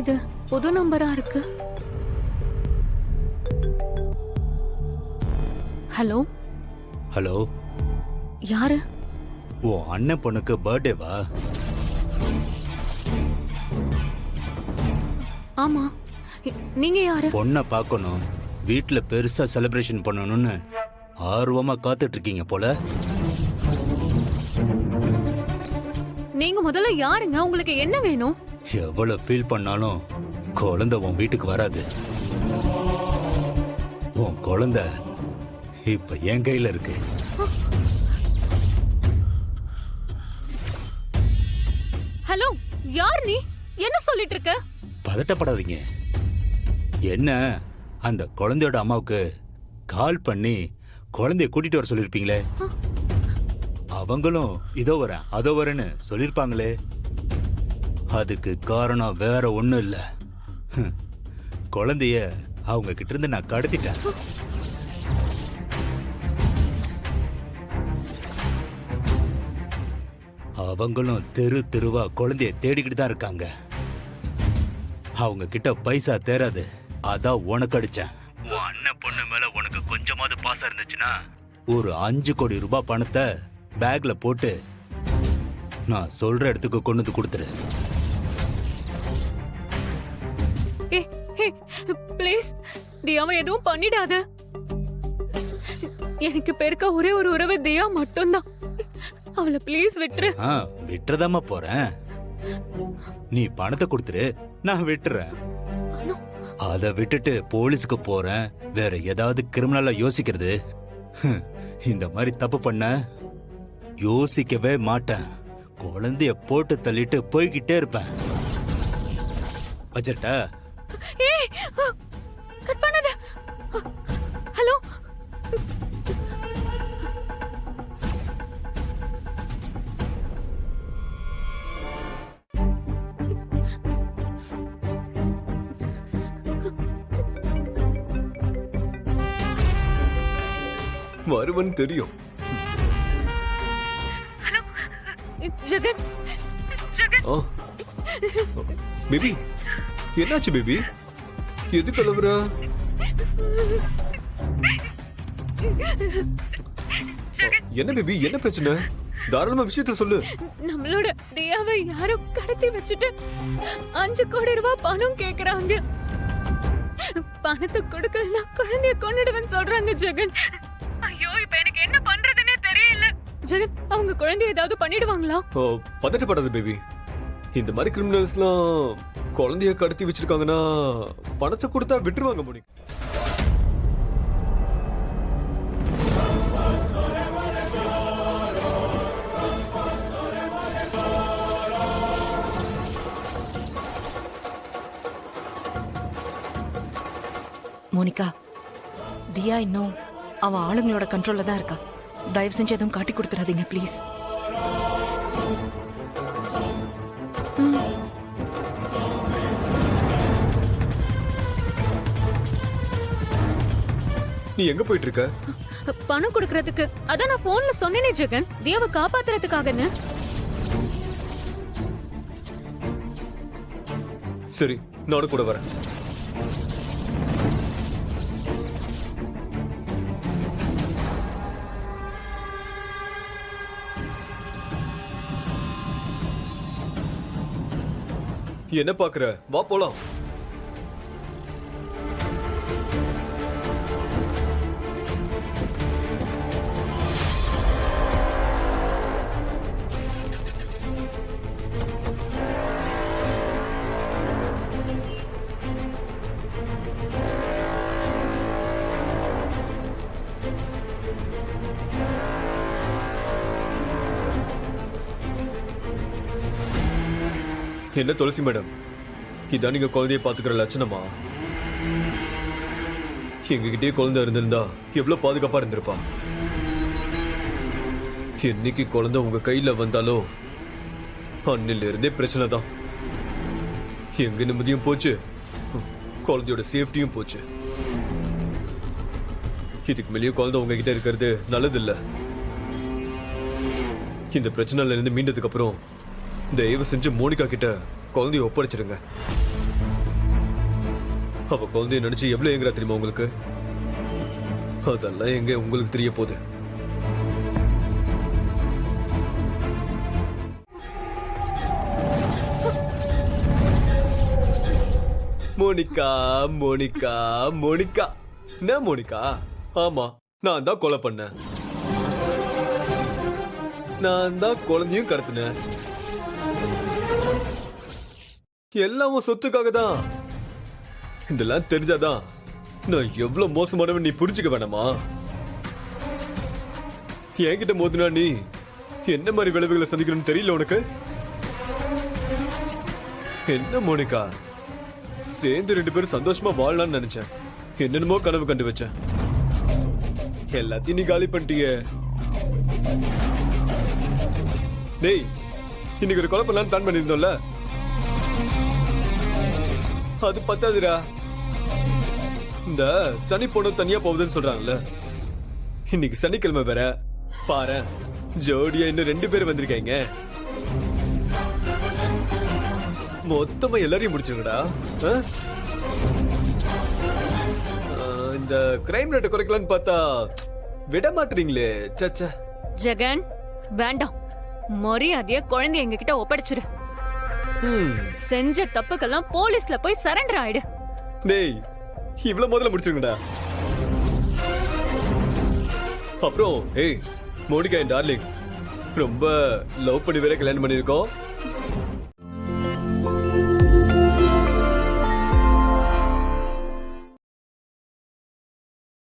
இது புது நம்பரா இருக்கு? ஹலோ ஹலோ, யாரு? ஓ அண்ணன் பொண்ணுக்கு பர்த்டேவா? ஆமா, நீங்க யாரு? பொண்ணை பார்க்கணும், வீட்டுல பெருசா செலிப்ரேஷன் பண்ணணும்னு ஆர்வமா காத்துட்டு இருக்கீங்க போல. நீங்க முதல்ல யாருங்க? உங்களுக்கு என்ன வேணும்? எவ்வளவு ஃபீல் பண்ணாலும் குழந்தை உன் வீட்டுக்கு வராது. உன் குழந்தை இப்ப என் கையில இருக்கு. ஹலோ, யார் நீ? என்ன சொல்லிட்டு இருக்க? பதட்டப்படாதீங்க. என்ன, அந்த குழந்தையோட அம்மாவுக்கு கால் பண்ணி குழந்தைய கூட்டிட்டு வர சொல்லிருப்பீங்களே, அவங்களும் இதோ வரேன் அதோ வரேன்னு சொல்லிருப்பாங்களே. அதுக்கு காரணம் வேற ஒண்ணும் இல்ல. குழந்தைய அவங்க கிட்ட இருந்து நான் கடத்திட்டேன். அவங்களும் தெரு தெருவா குழந்தைய தேடிக்கிட்டு தான் இருக்காங்க. அவங்க கிட்ட பைசா தேராது, அதான் உனக்கு அடிச்சேன். உன் அண்ணன் பொண்ணு மேல உனக்கு கொஞ்சமாவது பாசம் இருந்துச்சுன்னா ஒரு 5 கோடி ரூபாய் பணத்தை பேக்ல போட்டு நான் சொல்ற இடத்துக்கு கொண்டு வந்து கொடுத்துரு. ப்ளீஸ் தியாவை எதுவும் பண்ணிடாத. எனக்கு பெருக்க ஒரே ஒரு உறவு தியா மட்டும்தான். அவளை ப்ளீஸ் விட்டுரு. விட்டுறதாம போறேன். நீ பணத்தை கொடுத்துரு, நான் விட்டுறேன். அதை விட்டுட்டு போலீஸ்க்கு போறேன், வேற ஏதாவது கிரிமினலா யோசிக்கிறது, இந்த மாதிரி தப்பு பண்ண யோசிக்கவே மாட்டேன். குழந்தைய போட்டு தள்ளிட்டு போய்கிட்டே இருப்பேன். வச்சிட்டா? கட் பண்ணாத. ஹலோ, வருவன் தெரியும். ஜெகன், பேபி என்னாச்சு? பேபி எது கலவர? என்ன பேபி, என்ன பிரச்சனை? தாராளமா விஷயத்த சொல்லு. நம்மளோட தியாவை யாரோ கடத்தி வச்சுட்டு 5 கோடி ரூபாய் பணம் கேக்குறாங்க. பணத்தை கொடுக்கலன்னா குழந்தைய கொன்னுடுவேன்னு சொல்றாங்க ஜெகன். ஐயோ, இப்ப எனக்கு என்ன பண்றதுன்னே தெரியல. ஜெகன், அவங்க குழந்தைய ஏதாவது பண்ணிடுவாங்களா? பதட்டப்படாத பேபி. இந்த மாதிரி கிரிமினல்ஸ்லாம் குழந்தைய கடத்தி வச்சிருக்காங்கன்னா பணத்தை கொடுத்தா விட்டுருவாங்க. மோனி, மோனிகா, தியா இன்னும் அவன் ஆளுங்களோட கண்ட்ரோல்ல தான் இருக்கா. தயவு செஞ்சு எதுவும் காட்டி கொடுத்துறாதீங்க ப்ளீஸ். நீ எங்க போயிட்டு இருக்க? பணம் கொடுக்கறதுக்கு. அதான் நான் போன்ல சொன்னேனே ஜெகன், தியாவை காப்பாத்துறதுக்காகன்னு. சரி, நானும் கூட வரேன். என்ன பாக்குற? வா போலாம். என்ன துளசி மேடம், இதான் நீங்க குழந்தைய பாத்துக்கிற லட்சணமா? எங்ககிட்டயே குழந்தை இருந்திருந்தா எவ்வளவு பாதுகாப்பா இருந்திருப்பா. என்னைக்கு குழந்தை உங்க கையில வந்தாலோ அன்னில இருந்தே பிரச்சனை தான். எங்க நிம்மதியும் போச்சு, குழந்தையோட சேஃப்டியும் போச்சு. இதுக்கு மேலேயே குழந்தை உங்ககிட்ட இருக்கிறது நல்லது இல்ல. இந்த பிரச்சனைல இருந்து மீண்டதுக்கு அப்புறம் தயவு செஞ்சு மோனிகா கிட்ட குழந்தைய ஒப்படைச்சிடுங்க. அவ குழந்தைய நினைச்சு எவ்வளவு ஏங்குறா தெரியுமா உங்களுக்கு? அதெல்லாம் எங்க உங்களுக்கு தெரிய போகுது. Monica Monica Monica. என்ன மோனிகா? ஆமா, நான் தான் கொலை பண்ணேன். நான் தான் குழந்தையும் கடத்தினேன். எல்லாம் உன் சொத்துக்காக தான். இதெல்லாம் தெரிஞ்சாதான் நான் எவ்வளவு மோசமானவன் நீ புரிஞ்சுக்க வேணாமா? என்கிட்ட மோதினா நீ என்ன மாதிரி விளைவுகளை சந்திக்கணும்னு தெரியல உனக்கு? என்ன மோனிகா, சேர்ந்து 2 பேரும் சந்தோஷமா வாழலாம்னு நினைச்சேன். என்னென்னமோ கனவு கண்டு வச்சேன். எல்லாத்தையும் நீ காலி பண்ணிட்டியே. டேய், இன்னைக்கு ஒரு கொலை பண்ணலான்னு பிளான் பண்ணிருந்தோம்ல, அது பத்தாதுடா. இந்த சனி பொண்ணு தனியா போகுதுன்னு சொல்றாங்கல்ல, இன்னைக்கு சனிக்கிழமை வேற. பாரு, ஜோடியா இன்னும் 2 பேர் வந்திருக்காங்க. மொத்தமா எல்லாரையும் முடிச்சிருங்கடா. இந்த கிரைம் ரேட்டை குறைக்கலான்னு பார்த்தா விட மாட்டீங்களே. சச்சா ஜெகன், வேண்டாம். மரியாதைய குழந்தைய எங்க கிட்ட ஒப்படைச்சிரு. செஞ்ச தப்புக்கெல்லாம் போலீஸ்ல போய் சரண்டர் ஆயிடு. டேய், இவ்வளவு முதல்ல முடிச்சிருங்கடா. அப்புறம் ஏய் மோனிகா என் டார்லிங், ரொம்ப லவ் பண்ணி வேற கல்யாணம் பண்ணிருக்கோம்.